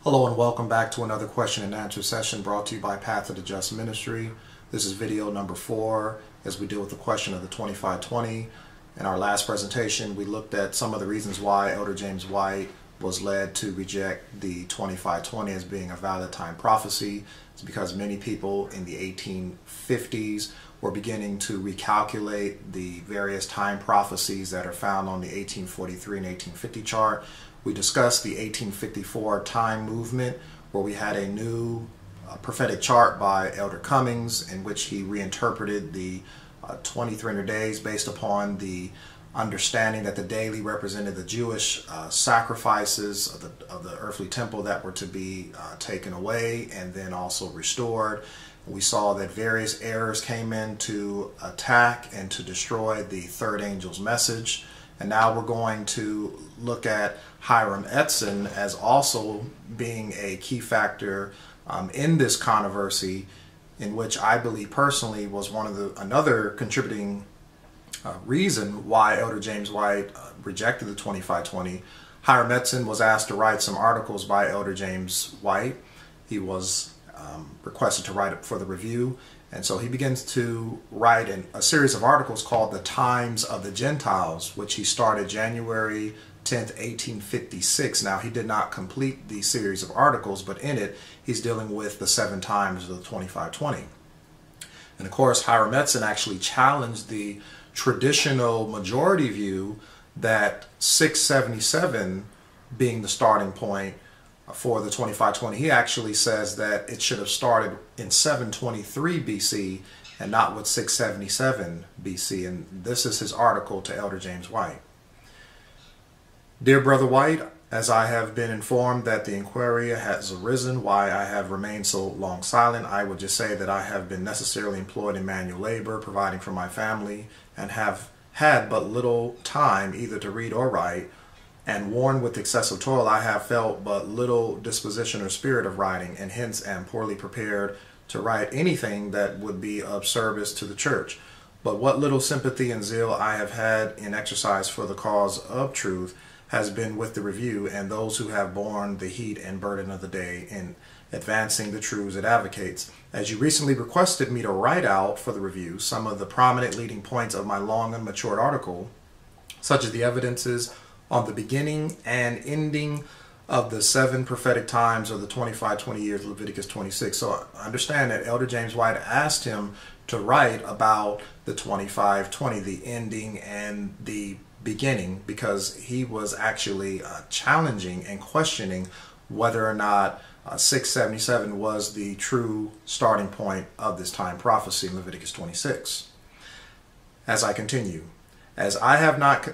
Hello and welcome back to another question and answer session brought to you by Path of the Just Ministry. This is video number 4 as we deal with the question of the 2520. In our last presentation, we looked at some of the reasons why Elder James White was led to reject the 2520 as being a valid time prophecy. It's because many people in the 1850s were beginning to recalculate the various time prophecies that are found on the 1843 and 1850 chart. We discussed the 1854 time movement, where we had a new prophetic chart by Elder Cummings in which he reinterpreted the 2300 days based upon the understanding that the daily represented the Jewish sacrifices of the earthly temple that were to be taken away and then also restored. We saw that various errors came in to attack and to destroy the third angel's message. And now we're going to look at Hiram Edson as also being a key factor in this controversy, in which I believe personally was another contributing reason why Elder James White rejected the 2520. Hiram Edson was asked to write some articles by Elder James White. He was requested to write it for the review. And so he begins to write a series of articles called The Times of the Gentiles, which he started January 10th, 1856. Now, he did not complete the series of articles, but in it, he's dealing with the 7 times of the 2520. And of course, Hiram Edson actually challenged the traditional majority view that 677 being the starting point for the 2520. He actually says that it should have started in 723 BC and not with 677 BC. And this is his article to Elder James White. Dear Brother White, as I have been informed that the inquiry has arisen why I have remained so long silent, I would just say that I have been necessarily employed in manual labor, providing for my family, and have had but little time either to read or write. And worn with excessive toil, I have felt but little disposition or spirit of writing, and hence am poorly prepared to write anything that would be of service to the church. But what little sympathy and zeal I have had in exercise for the cause of truth has been with the review and those who have borne the heat and burden of the day in advancing the truths it advocates. As you recently requested me to write out for the review some of the prominent leading points of my long and matured article, such as the evidences on the beginning and ending of the 7 prophetic times of the 2520 years, Leviticus 26. So I understand that Elder James White asked him to write about the 2520, the ending and the beginning, because he was actually challenging and questioning whether or not 677 was the true starting point of this time prophecy in Leviticus 26. As I continue, as I have not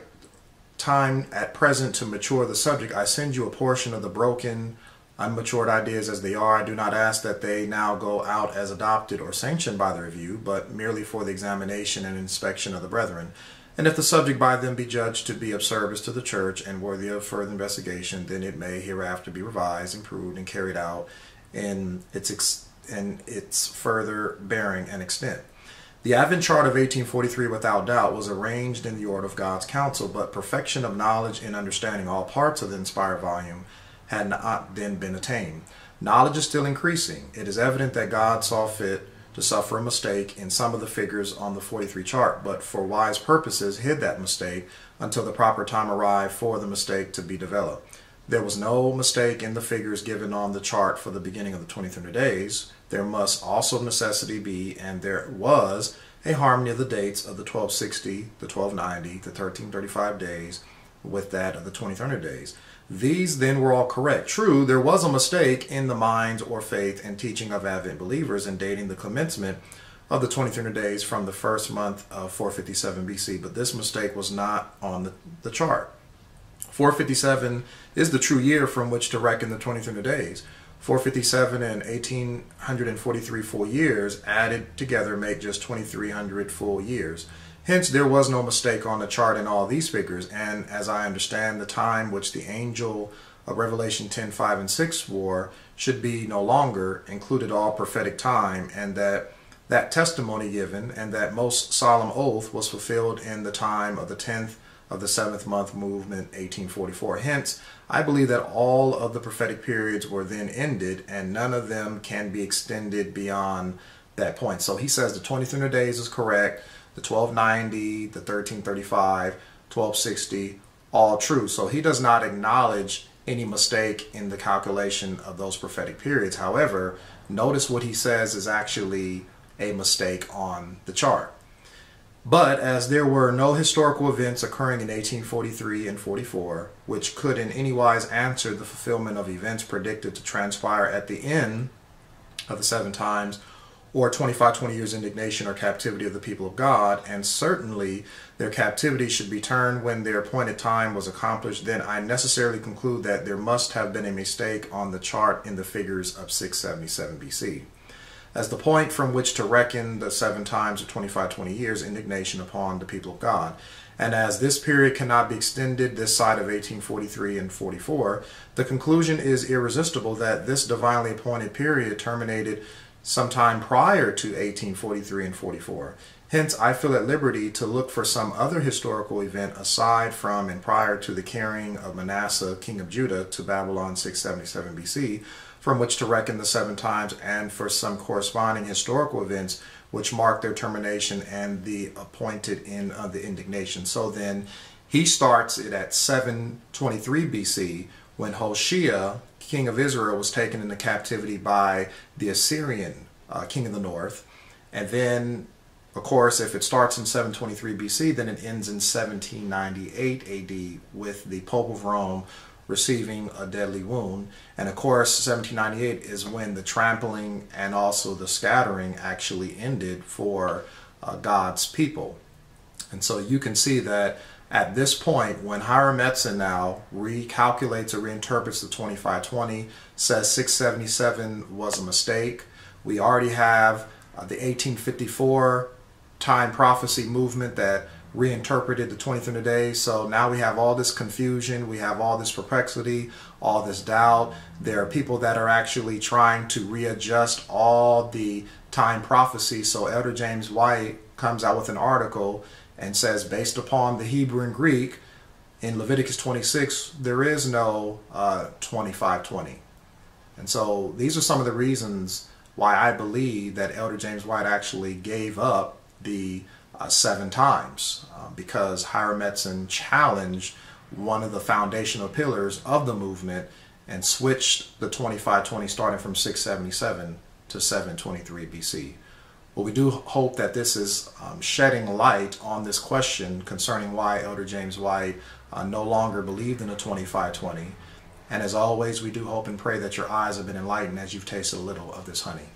time at present to mature the subject, I send you a portion of the broken, unmatured ideas as they are. I do not ask that they now go out as adopted or sanctioned by the review, but merely for the examination and inspection of the brethren. And if the subject by them be judged to be of service to the church and worthy of further investigation, then it may hereafter be revised, improved, and carried out in its further bearing and extent. The Advent Chart of 1843, without doubt, was arranged in the order of God's counsel, but perfection of knowledge in understanding all parts of the inspired volume had not then been attained. Knowledge is still increasing. It is evident that God saw fit to suffer a mistake in some of the figures on the 43 chart, but for wise purposes hid that mistake until the proper time arrived for the mistake to be developed. There was no mistake in the figures given on the chart for the beginning of the 2300 days. There must also necessity be, and there was, a harmony of the dates of the 1260, the 1290, the 1335 days with that of the 2300 days. These then were all correct. True, there was a mistake in the minds or faith and teaching of Advent believers in dating the commencement of the 2300 days from the first month of 457 BC, but this mistake was not on the chart. 457 is the true year from which to reckon the 2300 days. 457 and 1843 full years added together make just 2300 full years. Hence, there was no mistake on the chart in all these figures, and as I understand, the time which the angel of Revelation 10:5 and 6 wore should be no longer included all prophetic time, and that testimony given and that most solemn oath was fulfilled in the time of the 10th of the 7th month movement, 1844. Hence, I believe that all of the prophetic periods were then ended and none of them can be extended beyond that point. So he says the 2300 days is correct, the 1290, the 1335, 1260, all true. So he does not acknowledge any mistake in the calculation of those prophetic periods. However, notice what he says is actually a mistake on the chart. But as there were no historical events occurring in 1843 and 44, which could in any wise answer the fulfillment of events predicted to transpire at the end of the 7 times, or 20 years indignation or captivity of the people of God, and certainly their captivity should be turned when their appointed time was accomplished, then I necessarily conclude that there must have been a mistake on the chart in the figures of 677 BC. As the point from which to reckon the 7 times of 20 years indignation upon the people of God. And as this period cannot be extended this side of 1843 and 44, the conclusion is irresistible that this divinely appointed period terminated sometime prior to 1843 and 44. Hence, I feel at liberty to look for some other historical event aside from and prior to the carrying of Manasseh, king of Judah, to Babylon 677 BC, from which to reckon the 7 times, and for some corresponding historical events which mark their termination and the appointed end of the indignation. So then he starts it at 723 BC when Hoshea, king of Israel, was taken into captivity by the Assyrian king of the north. And then, of course, if it starts in 723 BC, then it ends in 1798 AD with the Pope of Rome receiving a deadly wound. And of course, 1798 is when the trampling and also the scattering actually ended for God's people. And so you can see that at this point, when Hiram Etzen now recalculates or reinterprets the 2520, says 677 was a mistake, we already have the 1854 time prophecy movement that reinterpreted the 2300 days. So now we have all this confusion, we have all this perplexity, all this doubt. There are people that are actually trying to readjust all the time prophecy. So Elder James White comes out with an article and says, based upon the Hebrew and Greek, in Leviticus 26, there is no 2520. And so these are some of the reasons why I believe that Elder James White actually gave up the 7 times, because Hiram Etzen challenged one of the foundational pillars of the movement and switched the 2520 starting from 677 to 723 BC. Well, we do hope that this is shedding light on this question concerning why Elder James White no longer believed in the 2520. And as always, we do hope and pray that your eyes have been enlightened as you've tasted a little of this honey.